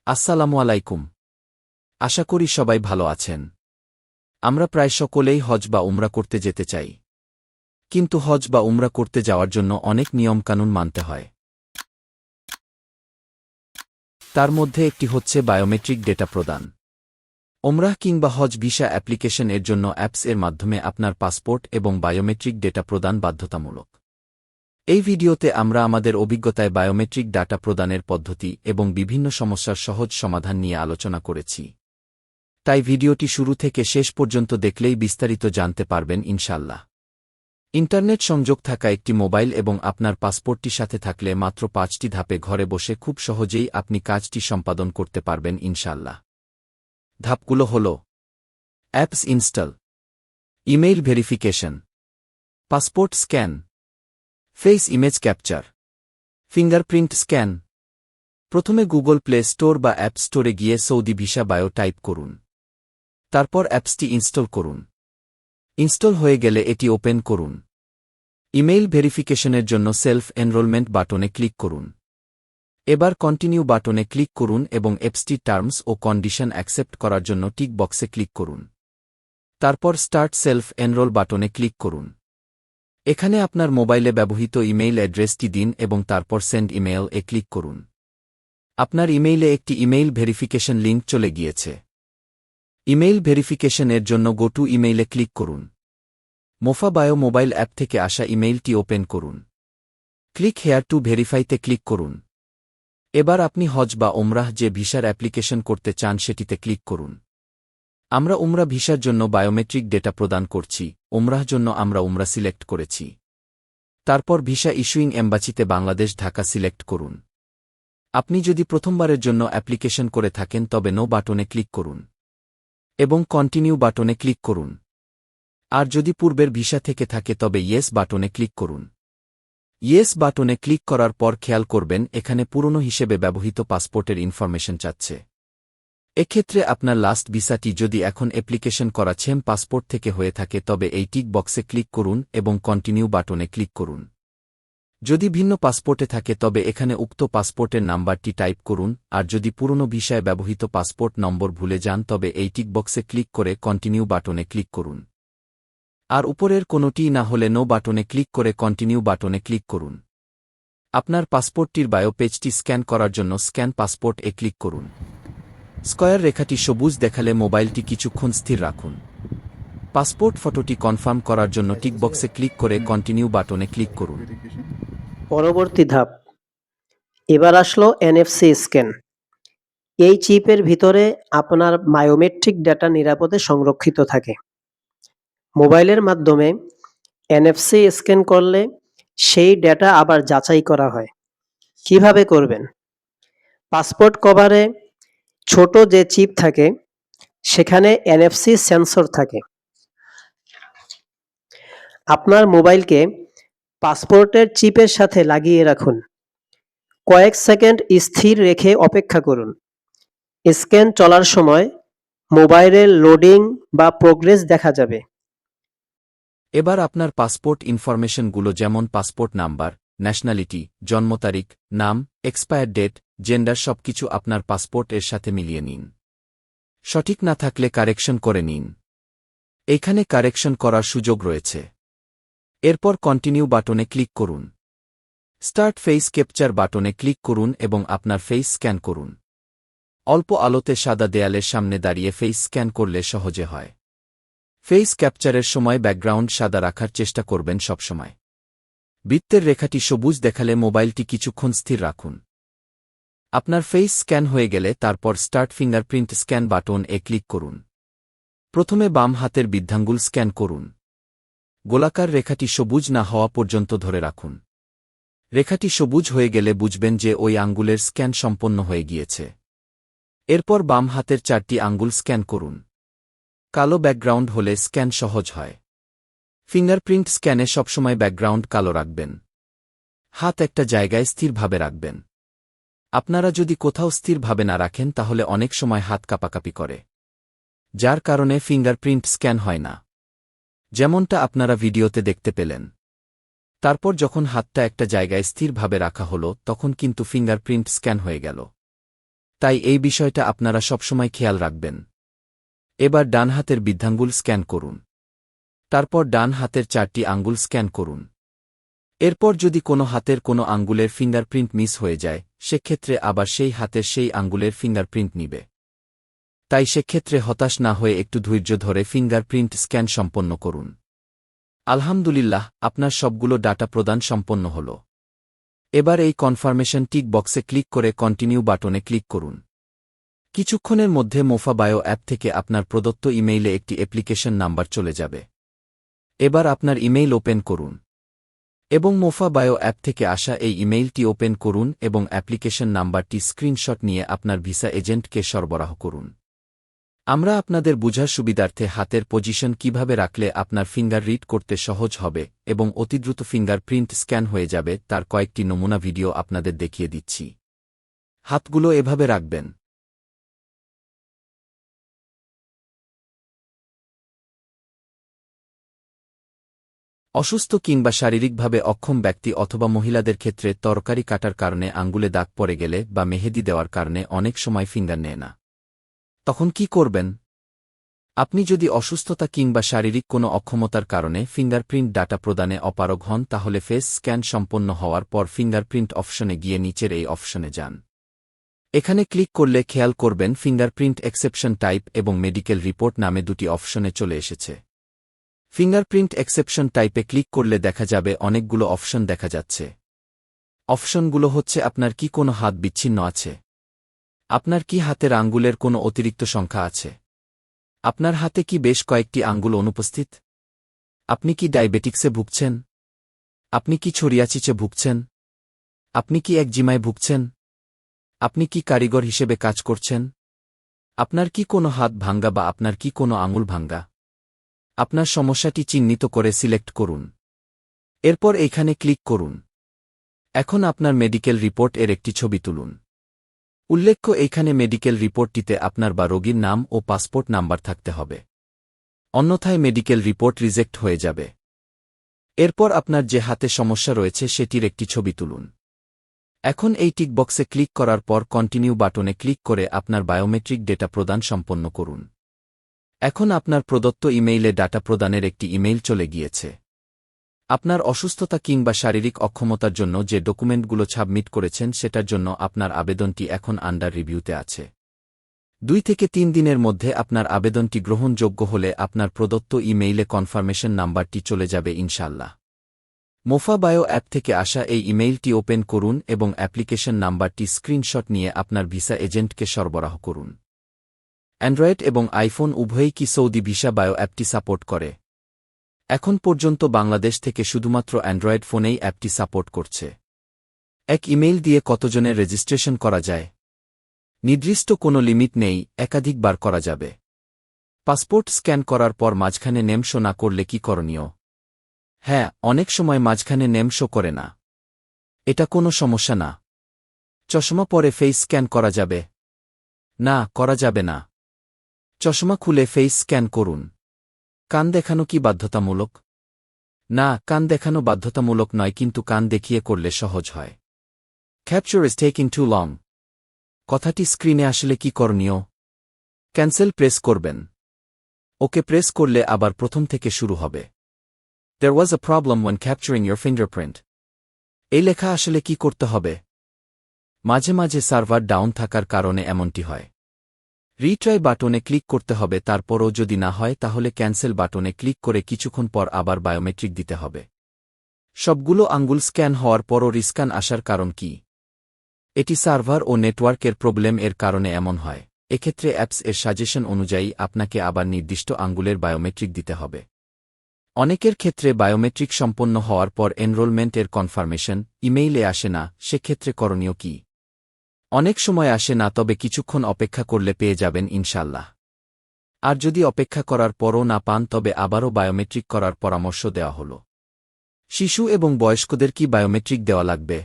আসসালামু আলাইকুম। আশা করি সবাই ভালো আছেন। আমরা প্রায় সকলেই হজ বা উমরা করতে যেতে চাই। কিন্তু হজ বা উমরা করতে যাওয়ার জন্য অনেক নিয়মকানুন মানতে হয়। তার মধ্যে একটি হচ্ছে বায়োমেট্রিক ডেটা প্রদান। ওমরাহ কিংবা হজ ভিসা অ্যাপ্লিকেশন এর জন্য অ্যাপস এর মাধ্যমে আপনার পাসপোর্ট এবং বায়োমেট্রিক ডেটা প্রদান বাধ্যতামূলক। এই ভিডিওতে আমরা আমাদের অভিজ্ঞতায় বায়োমেট্রিক ডাটা প্রদানের পদ্ধতি এবং বিভিন্ন সমস্যার সহজ সমাধান নিয়ে আলোচনা করেছি। তাই ভিডিওটি শুরু থেকে শেষ পর্যন্ত দেখলেই বিস্তারিত জানতে পারবেন ইনশাল্লাহ। ইন্টারনেট সংযোগ থাকা একটি মোবাইল এবং আপনার পাসপোর্টটি সাথে থাকলে মাত্র ৫টি ধাপে ঘরে বসে খুব সহজেই আপনি কাজটি সম্পাদন করতে পারবেন ইনশাল্লাহ। ধাপগুলো হল: apps install, email verification, passport scan, face image capture, fingerprint scan. প্রথমে গুগল প্লে স্টোর বা অ্যাপ স্টোরে গিয়ে সৌদি ভিসা বায়ো টাইপ করুন। তারপর অ্যাপসটি ইনস্টল করুন। ইনস্টল হয়ে গেলে এটি ওপেন করুন। ইমেইল ভেরিফিকেশনের জন্য সেলফ এনরোলমেন্ট বাটনে ক্লিক করুন। এবার কন্টিনিউ বাটনে ক্লিক করুন এবং অ্যাপসটির টার্মস ও কন্ডিশন অ্যাকসেপ্ট করার জন্য টিক বক্সে ক্লিক করুন। তারপর স্টার্ট সেলফ এনরোল বাটনে ক্লিক করুন। এখানে আপনার মোবাইলে ব্যবহৃত ইমেইল অ্যাড্রেসটি দিন এবং তারপর সেন্ড ইমেইল এ ক্লিক করুন। আপনার ইমেইলে একটি ইমেইল ভেরিফিকেশন লিঙ্ক চলে গিয়েছে। ইমেইল ভেরিফিকেশন এর জন্য গো টু ইমেইলে ক্লিক করুন। মোফা বায়ো মোবাইল অ্যাপ থেকে আসা ইমেইলটি ওপেন করুন। ক্লিক হেয়ার টু ভেরিফাইতে ক্লিক করুন। এবার আপনি হজ বা ওমরাহ যে ভিসার অ্যাপ্লিকেশন করতে চান সেটিতে ক্লিক করুন। আমরা উমরা ভিসার জন্য বায়োমেট্রিক ডেটা প্রদান করছি, ওমরাহ জন্য আমরা উমরা সিলেক্ট করেছি। তারপর ভিসা ইস্যুইং এম্বাসিতে বাংলাদেশ ঢাকা সিলেক্ট করুন। আপনি যদি প্রথমবারের জন্য অ্যাপ্লিকেশন করে থাকেন তবে নো বাটনে ক্লিক করুন এবং কন্টিনিউ বাটনে ক্লিক করুন। আর যদি পূর্বের ভিসা থেকে থাকে তবে ইয়েস বাটনে ক্লিক করুন। ইয়েস বাটনে ক্লিক করার পর খেয়াল করবেন এখানে পুরনো হিসেবে ব্যবহৃত পাসপোর্টের ইনফরমেশন চাচ্ছে। এক্ষেত্রে আপনার লাস্ট ভিসাটি যদি এখন অ্যাপ্লিকেশন করা সেম পাসপোর্ট থেকে হয়ে থাকে তবে এই টিক বক্সে ক্লিক করুন এবং কন্টিনিউ বাটনে ক্লিক করুন। যদি ভিন্ন পাসপোর্টে থাকে তবে এখানে উক্ত পাসপোর্টের নাম্বারটি টাইপ করুন, আর যদি পুরনো ভিসায় ব্যবহৃত পাসপোর্ট নম্বর ভুলে যান তবে এই টিক বক্সে ক্লিক করে কন্টিনিউ বাটনে ক্লিক করুন। আর উপরের কোনোটিই না হলে নো বাটনে ক্লিক করে কন্টিনিউ বাটনে ক্লিক করুন। আপনার পাসপোর্টটির বায়ো পেজটি স্ক্যান করার জন্য স্ক্যান পাসপোর্ট এ ক্লিক করুন। স্কয়ার রেখাটি সবুজ দেখালে মোবাইলটি কিছুক্ষণ স্থির রাখুন। পাসপোর্ট ফটোটি কনফার্ম করার জন্য টিকবক্সে ক্লিক করে কন্টিনিউ বাটনে ক্লিক করুন। পরবর্তী ধাপ, এবার আসলো এনএফসি স্ক্যান। এই চিপের ভিতরে আপনার বায়োমেট্রিক ডেটা নিরাপদে সংরক্ষিত থাকে। মোবাইলের মাধ্যমে এনএফসি স্ক্যান করলে সেই ডেটা আবার যাচাই করা হয়। কিভাবে করবেন? পাসপোর্ট কভারে ছোট যে চিপ থাকে সেখানে এনএফসি সেন্সর থাকে। আপনার মোবাইলকে পাসপোর্টের চিপের সাথে লাগিয়ে রাখুন। কয়েক সেকেন্ড স্থির রেখে অপেক্ষা করুন। স্ক্যান চলার সময় মোবাইলের লোডিং বা প্রোগ্রেস দেখা যাবে। এবার আপনার পাসপোর্ট ইনফরমেশনগুলো যেমন পাসপোর্ট নাম্বার, ন্যাশনালিটি, জন্ম তারিখ, নাম, এক্সপায়ার ডেট, জেন্ডার সবকিছু আপনার পাসপোর্ট এর সাথে মিলিয়ে নিন। সঠিক না থাকলে কারেকশন করে নিন। এখানে কারেকশন করার সুযোগ রয়েছে। এরপর কন্টিনিউ বাটনে ক্লিক করুন। স্টার্ট ফেস ক্যাপচার বাটনে ক্লিক করুন এবং আপনার ফেস স্ক্যান করুন। অল্প আলোতে সাদা দেয়ালের সামনে দাঁড়িয়ে ফেস স্ক্যান করলে সহজে হয়। ফেস ক্যাপচারের সময় ব্যাকগ্রাউন্ড সাদা রাখার চেষ্টা করবেন সবসময়। বৃত্তের রেখাটি সবুজ দেখালে মোবাইলটি কিছুক্ষণ স্থির রাখুন। আপনার ফেস স্ক্যান হয়ে গেলে তারপর স্টার্ট ফিঙ্গারপ্রিন্ট স্ক্যান বাটন এ ক্লিক করুন। প্রথমে বাম হাতের বৃদ্ধাঙ্গুল স্ক্যান করুন। গোলাকার রেখাটি সবুজ না হওয়া পর্যন্ত ধরে রাখুন। রেখাটি সবুজ হয়ে গেলে বুঝবেন যে ওই আঙ্গুলের স্ক্যান সম্পন্ন হয়ে গিয়েছে। এরপর বাম হাতের 4টি আঙ্গুল স্ক্যান করুন। কালো ব্যাকগ্রাউন্ড হলে স্ক্যান সহজ হয়। ফিঙ্গারপ্রিন্ট স্ক্যানে সবসময় ব্যাকগ্রাউন্ড কালো রাখবেন। হাত একটা জায়গায় স্থিরভাবে রাখবেন। আপনারা যদি কোথাও স্থিরভাবে না রাখেন তাহলে অনেক সময় হাত কাঁপাকাঁপি করে, যার কারণে ফিঙ্গারপ্রিন্ট স্ক্যান হয় না, যেমনটা আপনারা ভিডিওতে দেখতে পেলেন। তারপর যখন হাতটা একটা জায়গায় স্থিরভাবে রাখা হলো তখন কিন্তু ফিঙ্গারপ্রিন্ট স্ক্যান হয়ে গেল। তাই এই বিষয়টা আপনারা সবসময় খেয়াল রাখবেন। এবার ডান হাতের বৃদ্ধাঙ্গুল স্ক্যান করুন। তারপর ডান হাতের 4টি আঙ্গুল স্ক্যান করুন। এরপর যদি কোনো হাতের কোনো আঙ্গুলের ফিঙ্গারপ্রিন্ট মিস হয়ে যায়, সেক্ষেত্রে আবার সেই হাতের সেই আঙ্গুলের ফিঙ্গারপ্রিন্ট নিবে। তাই সেক্ষেত্রে হতাশ না হয়ে একটু ধৈর্য ধরে ফিঙ্গারপ্রিন্ট স্ক্যান সম্পন্ন করুন। আলহামদুলিল্লাহ, আপনার সবগুলো ডাটা প্রদান সম্পন্ন হল। এবার এই কনফার্মেশন টিক বক্সে ক্লিক করে কন্টিনিউ বাটনে ক্লিক করুন। কিছুক্ষণের মধ্যে মোফা বায়ো অ্যাপ থেকে আপনার প্রদত্ত ইমেইলে একটি অ্যাপ্লিকেশন নাম্বার চলে যাবে। এবার আপনার ইমেইল ওপেন করুন এবং মোফা বায়ো অ্যাপ থেকে আসা এই ইমেইলটি ওপেন করুন এবং অ্যাপ্লিকেশন নাম্বারটি স্ক্রিনশট নিয়ে আপনার ভিসা এজেন্টকে সরবরাহ করুন। আমরা আপনাদের বুঝার সুবিধার্থে হাতের পজিশন কিভাবে রাখলে আপনার ফিঙ্গার রিড করতে সহজ হবে এবং অতিদ্রুত ফিঙ্গারপ্রিন্ট স্ক্যান হয়ে যাবে তার কয়েকটি নমুনা ভিডিও আপনাদের দেখিয়ে দিচ্ছি। হাতগুলো এভাবে রাখবেন। অসুস্থ কিংবা শারীরিকভাবে অক্ষম ব্যক্তি অথবা মহিলাদের ক্ষেত্রে তরকারি কাটার কারণে আঙ্গুলে দাগ পড়ে গেলে বা মেহেদি দেওয়ার কারণে অনেক সময় ফিঙ্গার নেয় না। তখন কি করবেন? আপনি যদি অসুস্থতা কিংবা শারীরিক কোনো অক্ষমতার কারণে ফিঙ্গারপ্রিন্ট ডাটা প্রদানে অপারগ হন তাহলে ফেস স্ক্যান সম্পন্ন হওয়ার পর ফিঙ্গারপ্রিন্ট অপশনে গিয়ে নিচের এই অপশনে যান। এখানে ক্লিক করলে খেয়াল করবেন ফিঙ্গারপ্রিন্ট এক্সেপশন টাইপ এবং মেডিকেল রিপোর্ট নামে দুটি অপশনে চলে এসেছে। ফিঙ্গারপ্রিন্ট এক্সেপশন টাইপে ক্লিক করলে দেখা যাবে অনেকগুলো অপশন দেখা যাচ্ছে। অপশনগুলো হচ্ছে আপনার কি কোনো হাত বিচ্ছিন্ন আছে, আপনার কি হাতের আঙ্গুলের কোনো অতিরিক্ত সংখ্যা আছে, আপনার হাতে কি বেশ কয়েকটি আঙ্গুল অনুপস্থিত, আপনি কি ডায়াবেটিক্সে ভুগছেন, আপনি কি ছড়িয়াচিচে ভুগছেন, আপনি কি একজিমায় ভুগছেন, আপনি কি কারিগর হিসেবে কাজ করছেন, আপনার কি কোনো হাত ভাঙ্গা বা আপনার কি কোনো আঙুল ভাঙ্গা। আপনার সমস্যাটি চিহ্নিত করে সিলেক্ট করুন। এরপর এইখানে ক্লিক করুন। এখন আপনার মেডিকেল রিপোর্ট এর একটি ছবি তুলুন। উল্লেখ্য এইখানে মেডিকেল রিপোর্টটিতে আপনার বা রোগীর নাম ও পাসপোর্ট নাম্বার থাকতে হবে, অন্যথায় মেডিকেল রিপোর্ট রিজেক্ট হয়ে যাবে। এরপর আপনার যে হাতে সমস্যা রয়েছে সেটির একটি ছবি তুলুন। এখন এই টিক বক্সে ক্লিক করার পর কন্টিনিউ বাটনে ক্লিক করে আপনার বায়োমেট্রিক ডেটা প্রদান সম্পন্ন করুন। এখন আপনার প্রদত্ত ইমেইলে ডাটা প্রদানের একটি ইমেইল চলে গিয়েছে। আপনার অসুস্থতা কিংবা শারীরিক অক্ষমতার জন্য যে ডকুমেন্টগুলো সাবমিট করেছেন সেটার জন্য আপনার আবেদনটি এখন আন্ডার রিভিউতে আছে। 2 থেকে 3 দিনের মধ্যে আপনার আবেদনটি গ্রহণযোগ্য হলে আপনার প্রদত্ত ইমেইলে কনফার্মেশন নাম্বারটি চলে যাবে ইনশাআল্লাহ। মোফা বায়ো অ্যাপ থেকে আসা এই ইমেইলটি ওপেন করুন এবং অ্যাপ্লিকেশন নাম্বারটি স্ক্রিনশট নিয়ে আপনার ভিসা এজেন্টকে সরবরাহ করুন। অ্যান্ড্রয়েড এবং আইফোন উভয়ই কি সৌদি ভিসা বায়ো অ্যাপটি সাপোর্ট করে? এখন পর্যন্ত বাংলাদেশ থেকে শুধুমাত্র অ্যান্ড্রয়েড ফোনেই অ্যাপটি সাপোর্ট করছে। এক ইমেইল দিয়ে কতজনের রেজিস্ট্রেশন করা যায়? নির্দিষ্ট কোনো লিমিট নেই, একাধিকবার করা যাবে। পাসপোর্ট স্ক্যান করার পর মাঝখানে নেম শো না করলে কি করণীয়? হ্যাঁ, অনেক সময় মাঝখানে নেম শো করে না। এটা কোনো সমস্যা না। চশমা পরে ফেস স্ক্যান করা যাবে? না, করা যাবে না। চশমা খুলে ফেস স্ক্যান করুন। কান দেখানো কি বাধ্যতামূলক? না, কান দেখানো বাধ্যতামূলক নয়, কিন্তু কান দেখিয়ে করলে সহজ হয়। Capture is taking too long. কথাটি স্ক্রিনে আসলে কি করণীয়? ক্যান্সেল প্রেস করবেন। ওকে প্রেস করলে আবার প্রথম থেকে শুরু হবে। There was a problem when capturing your fingerprint. এই লেখা আসলে কি করতে হবে? মাঝে মাঝে সার্ভার ডাউন থাকার কারণে এমনটি হয়। রিট্রাই বাটনে ক্লিক করতে হবে, তারপরও যদি না হয় তাহলে ক্যান্সেল বাটনে ক্লিক করে কিছুক্ষণ পর আবার বায়োমেট্রিক দিতে হবে। সবগুলো আঙ্গুল স্ক্যান হওয়ার পরও রিস্কান আসার কারণ কি? এটি সার্ভার ও নেটওয়ার্কের প্রবলেম এর কারণে এমন হয়। এক্ষেত্রে অ্যাপস এর সাজেশন অনুযায়ী আপনাকে আবার নির্দিষ্ট আঙ্গুলের বায়োমেট্রিক দিতে হবে। অনেকের ক্ষেত্রে বায়োমেট্রিক সম্পন্ন হওয়ার পর এনরোলমেন্ট এর কনফার্মেশন ইমেইলে আসে না, সেক্ষেত্রে করণীয় কি? অনেক সময় আসে না, তবে কিছুক্ষণ অপেক্ষা করলে পেয়ে যাবেন ইনশাআল্লাহ। আর যদি অপেক্ষা করার পরও না পান তবে আবারও বায়োমেট্রিক করার পরামর্শ দেওয়া হল। শিশু এবং বয়স্কদের কি বায়োমেট্রিক দেওয়া লাগবে?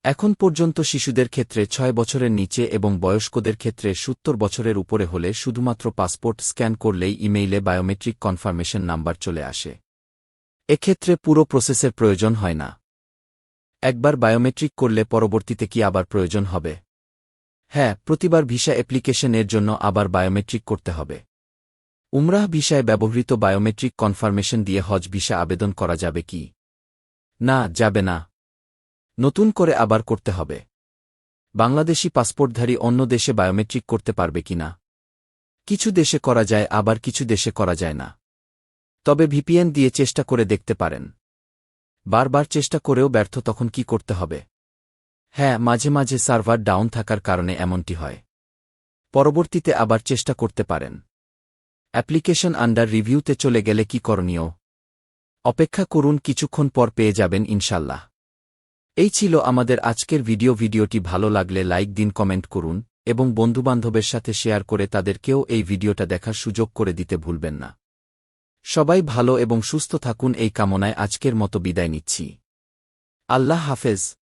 এখন পর্যন্ত শিশুদের ক্ষেত্রে 6 বছরের নিচে এবং বয়স্কদের ক্ষেত্রে 70 বছরের উপরে হলে শুধুমাত্র পাসপোর্ট স্ক্যান করলেই ইমেইলে বায়োমেট্রিক কনফার্মেশন নাম্বার চলে আসে। এক্ষেত্রে পুরো প্রসেসের প্রয়োজন হয় না। একবার বায়োমেট্রিক করলে পরবর্তীতে কি আবার প্রয়োজন হবে? হ্যাঁ, প্রতিবার ভিসা অ্যাপ্লিকেশনের জন্য আবার বায়োমেট্রিক করতে হবে। উমরাহ ভিসায় ব্যবহৃত বায়োমেট্রিক কনফার্মেশন দিয়ে হজ ভিসা আবেদন করা যাবে কি? না, যাবে না। নতুন করে আবার করতে হবে। বাংলাদেশি পাসপোর্টধারী অন্য দেশে বায়োমেট্রিক করতে পারবে কিনা? কিছু দেশে করা যায়, আবার কিছু দেশে করা যায় না। তবে ভিপিএন দিয়ে চেষ্টা করে দেখতে পারেন। বারবার চেষ্টা করেও ব্যর্থ, তখন কি করতে হবে? হ্যাঁ, মাঝে মাঝে সার্ভার ডাউন থাকার কারণে এমনটি হয়। পরবর্তীতে আবার চেষ্টা করতে পারেন। অ্যাপ্লিকেশন আন্ডার রিভিউতে চলে গেলে কি করণীয়? অপেক্ষা করুন, কিছুক্ষণ পর পেয়ে যাবেন ইনশাল্লাহ। এই ছিল আমাদের আজকের ভিডিওটি ভালো লাগলে লাইক দিন, কমেন্ট করুন এবং বন্ধুবান্ধবের সাথে শেয়ার করে তাদেরকেও এই ভিডিওটা দেখার সুযোগ করে দিতে ভুলবেন না। সবাই ভালো এবং সুস্থ থাকুন এই কামনায় আজকের মতো বিদায় নিচ্ছি। আল্লাহ হাফেজ।